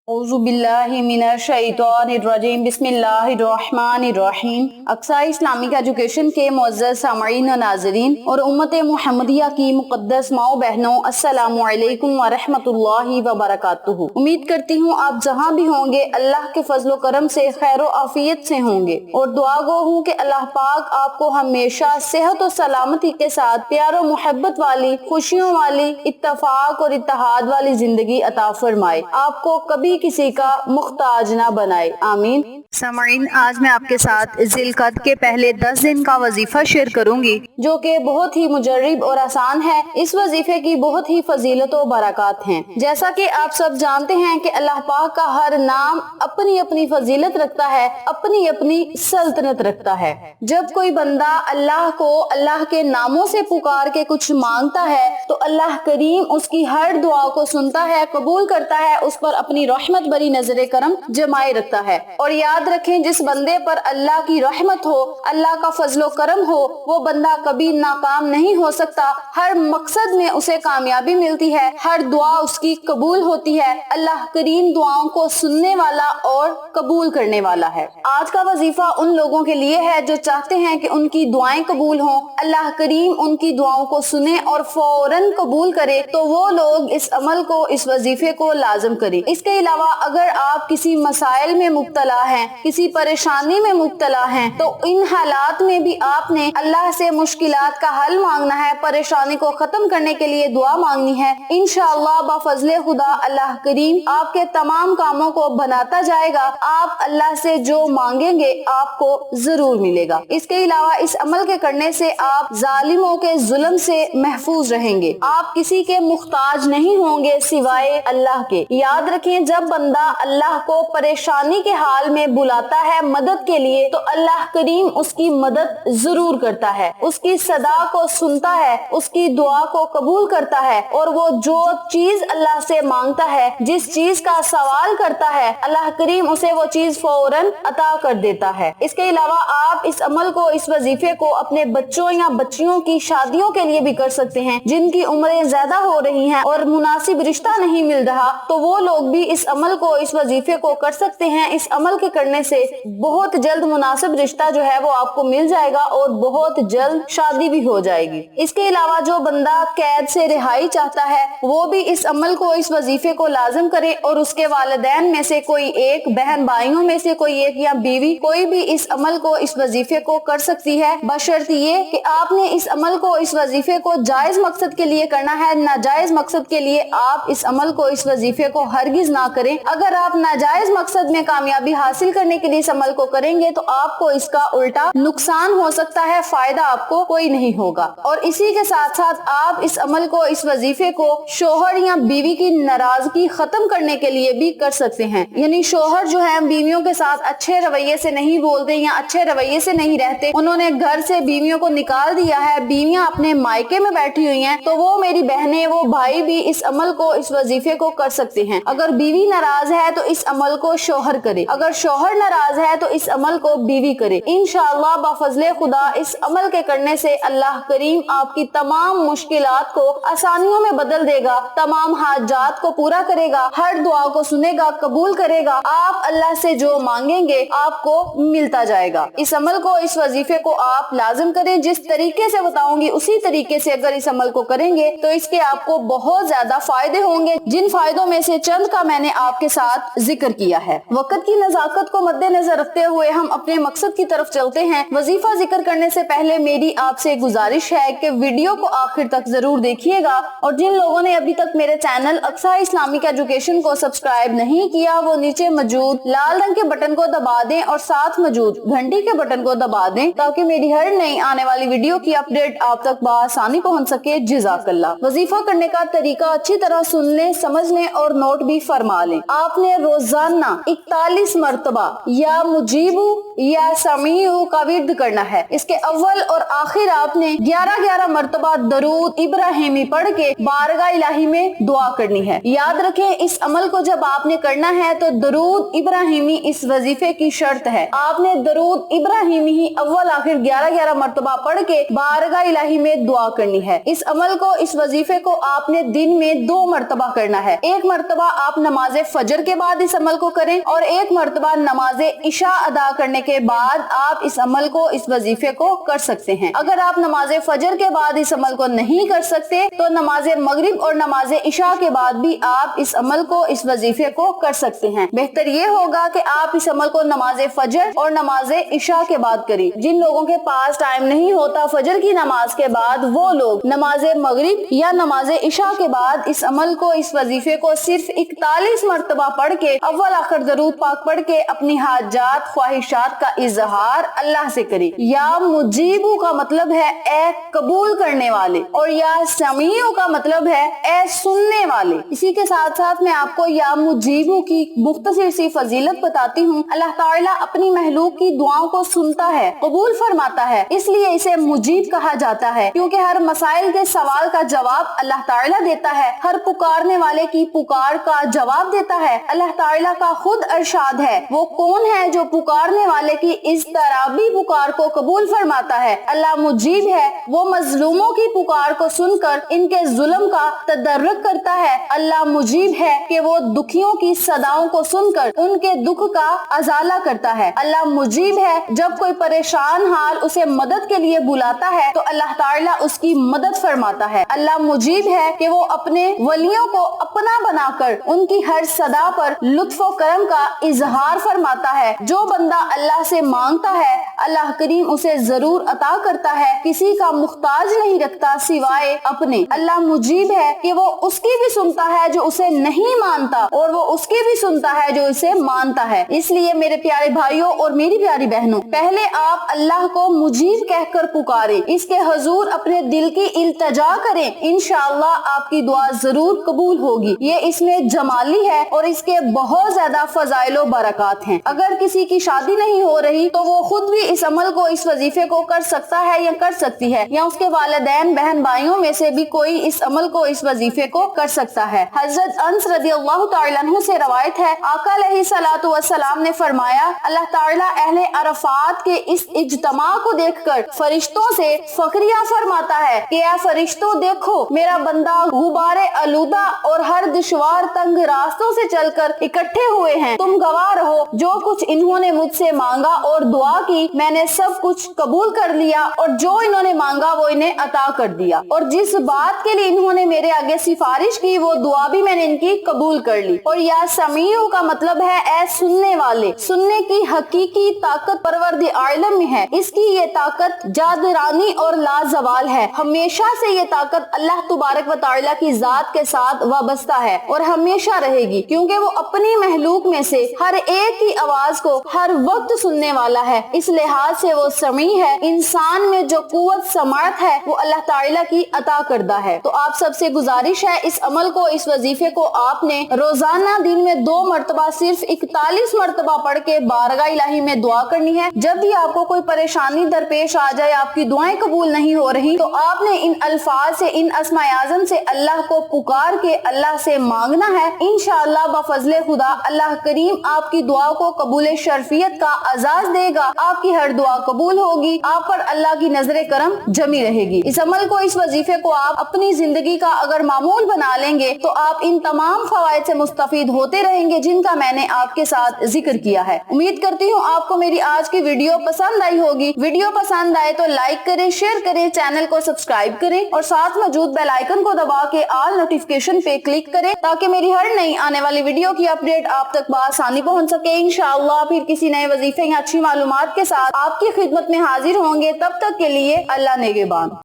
औज़ु बिल्लाहि मिनश शैतानिर रजीम बिस्मिल्लाहिर रहमानिर रहीम। Aqsa Islamic education के मुअज़्ज़ज़ सामईन व नाज़रीन और उम्मत मुहम्मदिया की मुक़द्दस माओ बहनों, अस्सलामु अलैकुम व रहमतुल्लाहि व बरकातुहू। उम्मीद करती हूँ आप जहाँ भी होंगे अल्लाह के फजलो करम से खैर व आफियत से होंगे और दुआ गो हूँ कि अल्लाह पाक आपको हमेशा सेहत और सलामती के साथ प्यार और मोहब्बत वाली, खुशियों वाली, इत्तफाक और इत्तेहाद वाली जिंदगी अता फरमाए, आपको कभी किसी का मुख्ताज ना बनाए, आमीन। सामईन, आज मैं आपके साथ जिलकद के पहले 10 दिन का वजीफा शेयर करूंगी जो कि बहुत ही मुजर्रिब और आसान है। इस वजीफे की बहुत ही फजीलत और बरकत हैं। जैसा कि आप सब जानते हैं कि अल्लाह पाक का हर नाम अपनी अपनी फजीलत रखता है, अपनी अपनी सल्तनत रखता है। जब कोई बंदा अल्लाह को अल्लाह के नामों से पुकार के कुछ मांगता है तो अल्लाह करीम उसकी हर दुआ को सुनता है, कबूल करता है, उस पर अपनी रहमत भरी नजरे करम जमाए रखता है। और याद रखें, जिस बंदे पर अल्लाह की रहमत हो, अल्लाह का फजलो करम हो, वो बंदा कभी नाकाम नहीं हो सकता। हर मकसद में उसे कामयाबी मिलती है, हर दुआ उसकी कबूल होती है। अल्लाह करीम दुआओं को सुनने वाला और कबूल करने वाला है। आज का वजीफा उन लोगों के लिए है जो चाहते हैं कि उनकी दुआएं कबूल हों, अल्लाह करीम उनकी दुआओं को सुने और फौरन कबूल करे, तो वो लोग इस अमल को, इस वजीफे को लाजम करें। इसके अलावा अगर आप किसी मसाइल में मुब्तला हैं, किसी परेशानी में मुब्तला हैं, तो इन हालात में भी आपने अल्लाह से मुश्किलात का हल मांगना है, परेशानी को खत्म करने के लिए दुआ मांगनी है। इंशाअल्लाह बाफजले खुदा अल्लाह करीम आपके तमाम कामों को बनाता जाएगा। आप अल्लाह से जो मांगेंगे आपको जरूर मिलेगा। इसके अलावा इस अमल के करने से आप जालिमों के जुल्म से महफूज रहेंगे। आप किसी के मुख्ताज नहीं होंगे सिवाय अल्लाह के। याद रखें, जब बंदा अल्लाह को परेशानी के हाल में बुलाता है मदद के लिए तो अल्लाह करीम उसकी मदद जरूर करता है, उसकी सदा को सुनता है, उसकी दुआ को कबूल करता है और वो जो चीज अल्लाह से मांगता है, जिस चीज का सवाल करता है, अल्लाह करीम उसे वो चीज फौरन अता कर देता है। इसके अलावा आप इस अमल को, इस वजीफे को अपने बच्चों या बच्चियों की शादियों के लिए भी कर सकते हैं जिनकी उम्रें ज्यादा हो रही हैं और मुनासिब रिश्ता नहीं मिल रहा, तो वो लोग भी इस अमल को, इस वजीफे को कर सकते हैं। इस अमल के करने से बहुत जल्द मुनासिब रिश्ता जो है वो आपको मिल जाएगा और बहुत जल्द शादी भी हो जाएगी। इसके अलावा जो बंदा कैद से रिहाई चाहता है वो भी इस अमल को, इस वजीफे को लाजिम करे और उसके वालिदैन में से कोई एक, बहन भाइयों में से कोई एक या बीवी, कोई भी इस अमल को, इस वजीफे को कर सकती है, बशर्त ये कि आपने इस अमल को, इस वजीफे को जायज मकसद के लिए करना है। नाजायज मकसद के लिए आप इस अमल को, इस वजीफे को हरगिज ना करें। अगर आप नाजायज मकसद में कामयाबी हासिल करने के लिए इस अमल को करेंगे तो आपको इसका उल्टा नुकसान हो सकता है, फायदा आपको कोई नहीं होगा। और इसी के साथ साथ आप इस अमल को, इस वजीफे को शोहर या बीवी की नाराजगी खत्म करने के लिए भी कर सकते हैं। यानी शोहर जो है बीवियों के साथ अच्छे रवैये से नहीं बोलते या अच्छे रवैये से नहीं रहते, उन्होंने घर से बीवियों को निकाल दिया है, बीवियां अपने मायके में बैठी हुई हैं, तो वो मेरी बहनें, वो भाई भी इस अमल को, इस वजीफे को कर सकते हैं। अगर बीवी नाराज है तो इस अमल को शोहर करे, अगर शोहर नाराज है तो इस अमल को बीवी करे। इंशाअल्लाह बाफजले खुदा इस अमल के करने से अल्लाह करीम आपकी तमाम मुश्किलात को आसानियों में बदल देगा, तमाम हाजात को पूरा करेगा, हर दुआ को सुनेगा, कबूल करेगा। आप अल्लाह से जो मांगेंगे आपको मिलता जाएगा। इस अमल को, इस वजीफे को आप लाजिम करें। जिस तरीके से बताऊंगी उसी तरीके से अगर इस अमल को करेंगे तो इसके आपको बहुत ज्यादा फायदे होंगे, जिन फायदों में से चंद का मैंने आपके साथ जिक्र किया है। वक्त की नजाकत को मद्देनजर रखते हुए हम अपने मकसद की तरफ चलते हैं। वजीफा जिक्र करने से पहले मेरी आपसे गुजारिश है कि वीडियो को आखिर तक जरूर देखिएगा और जिन लोगों ने अभी तक मेरे चैनल अक्सा इस्लामिक एजुकेशन को सब्सक्राइब नहीं किया वो नीचे मौजूद लाल रंग के बटन को दबा दें और साथ मौजूद घंटी के बटन को दबा दें ताकि मेरी हर नई आने वाली वीडियो की अपडेट आप तक बआसानी पहुंच सके। जज़ाकल्लाह। वजीफा करने का तरीका अच्छी तरह सुन लें, समझ लें और नोट भी फरमा लें। आपने रोजाना 41 मरतबा या मुजीबू या समीउ का विर्द करना है। इसके अव्वल और आखिर आपने 11-11 मरतबा दरूद इब्राहिमी पढ़ के बारगाह इलाही में दुआ करनी है। याद रखें, इस अमल को जब आपने करना है तो दरूद इब्राहिमी इस वजीफे की शर्त है। आपने दरूद इब्राहिमी ही अव्वल आखिर 11-11 मरतबा पढ़ के बारगाह इलाही में दुआ करनी है। इस अमल को, इस वजीफे को आपने दिन में 2 मरतबा करना है। एक मरतबा आप नमाज नमाज फजर के बाद इस अमल को करें और एक मर्तबा नमाज इशा अदा करने के बाद आप इस अमल को, इस वजीफे को कर सकते हैं। अगर आप नमाज फजर के बाद इस अमल को नहीं कर सकते तो नमाज मगरिब और नमाज इशा के बाद भी आप इस अमल को, इस वजीफे को कर सकते हैं। बेहतर ये होगा कि आप इस अमल को नमाज फजर और नमाज इशा के बाद करें। जिन लोगों के पास टाइम नहीं होता फजर की नमाज के बाद, वो लोग नमाज मगरिब या नमाज इशा के बाद इस अमल को, इस वजीफे को सिर्फ 41 मरतबा पढ़ के, अव्वल आखिर दरूद पाक पढ़ के अपनी हाजात, ख्वाहिशात का इजहार अल्लाह से करें। या मुजीबू का मतलब है ए कबूल करने वाले, और या समीउ का मतलब है ए सुनने वाले। इसी के साथ साथ मैं आपको या मुजीबू की मुख्तसर सी फजीलत बताती हूँ। अल्लाह ताला अपनी महलूक की दुआओं को सुनता है, कबूल फरमाता है, इसलिए इसे मुजीब कहा जाता है, क्योंकि हर मसाइल के सवाल का जवाब अल्लाह ताला देता है, हर पुकारने वाले की पुकार का जवाब देता है। अल्लाह ताला का खुद इरशाद है, वो कौन है जो पुकारने वाले की इस तरह भी पुकार को कबूल फरमाता है। अल्लाह मुजीब है, वो मजलूमों की पुकार को सुनकर इनके जुल्म का तदर्रुक करता है। अल्लाह मुजीब है कि वो दुखियों की सदाओं को सुनकर उनके दुख का अजाला करता है। अल्लाह मुजीब है, जब कोई परेशान हाल उसे मदद के लिए बुलाता है तो अल्लाह ताला उसकी मदद फरमाता है। अल्लाह मुजीब है कि वो अपने वलियों को अपना बनाकर उनकी हर सदा पर लुत्फ व करम का इजहार फरमाता है। जो बंदा अल्लाह से मांगता है अल्लाह करीम उसे जरूर अता करता है, किसी का मुख्ताज नहीं रखता सिवाय अपने। अल्लाह मुजीब है कि वो उसकी भी सुनता है जो उसे नहीं मानता, और वो उसकी भी सुनता है जो इसे मानता है। इसलिए मेरे प्यारे भाइयों और मेरी प्यारी बहनों, पहले आप अल्लाह को मुजीब कहकर पुकारें, इसके हुजूर अपने दिल की इल्तजा करें, इंशाअल्लाह आपकी दुआ जरूर कबूल होगी। ये इसमें जमाली है और इसके बहुत ज्यादा फजाइल व बरकत हैं। अगर किसी की शादी नहीं हो रही तो वो खुद भी इस अमल को, इस वजीफे को कर सकता है या कर सकती है, या उसके वालिदैन बहन भाइयों में से भी कोई इस अमल को, इस वजीफे को कर सकता है। हजरत अनस रदियल्लाहु तआला अन्हु से रवायत है, आका अलैहिस्सलातु वस्सलाम ने फरमाया, अल्लाह ताला अहले अरफात के इस इज्तमा को देखकर फरिश्तों से फखरिया फरमाता है कि या फरिश्तों देखो, मेरा बंदा गुबारे आलूदा और हर दुश्वार तंग रास्तों से चलकर इकट्ठे हुए हैं। तुम गवाह रहो, जो कुछ इन्होंने मुझसे मांगा और दुआ की, मैंने सब कुछ कबूल कर लिया, और जो इन्होंने मांगा वो इन्हें अता कर दिया, और जिस बात के लिए इन्होंने मेरे आगे सिफारिश की वो दुआ भी मैंने इनकी कबूल कर ली। और या समीउ का मतलब है ए सुनने वाले। सुनने की हकीकी ताकत परवरदी आलम में है, इसकी ये ताकत जादरानी और लाजवाल है। हमेशा से ये ताकत अल्लाह तुबारक व तआला की जात के साथ वाबस्ता है और हमेशा रहेगी, क्योंकि वो अपनी महलूक में से हर एक की आवाज को हर वक्त सुनने वाला है। इस लिहाज से वो समी है। इंसान में जो कुव्वत समात है वो अल्लाह ताला की अता करदा है। तो आप सबसे गुजारिश है, इस अमल को, इस वजीफे को आपने रोजाना दिन में 2 मरतबा सिर्फ 41 मरतबा पढ़ के बारगाह इलाही में दुआ करनी है। जब भी आपको कोई परेशानी दरपेश आ जाए, आपकी दुआएं कबूल नहीं हो रही, तो आपने इन अल्फाज से, इन अस्माए आज़म से अल्लाह को पुकार के अल्लाह से मांगना है। इंशाअल्लाह बफज़ले खुदा अल्लाह करीम आपकी दुआ को कबूल शर्फियत का आजाज देगा। आपकी हर दुआ कबूल होगी, आप पर अल्लाह की नजर करम जमी रहेगी। इस अमल को, इस वजीफे को आप अपनी जिंदगी का अगर मामूल बना लेंगे तो आप इन तमाम फवाइद से मुस्तफीद होते रहेंगे जिनका मैंने आपके साथ जिक्र किया है। उम्मीद करती हूँ आपको मेरी आज की वीडियो पसंद आई होगी। वीडियो पसंद आए तो लाइक करें, शेयर करें, चैनल को सब्सक्राइब करें और साथ मौजूद बेल आइकन को दबा के ऑल नोटिफिकेशन पे क्लिक करें, ताकि मेरी हर नई आने वाली वीडियो की अपडेट आप तक बआसानी पहुंच सके। इंशाअल्लाह फिर किसी नए वजीफे या अच्छी मालूमात के साथ आपकी खिदमत में हाजिर होंगे। तब तक के लिए अल्लाह नेगेबान।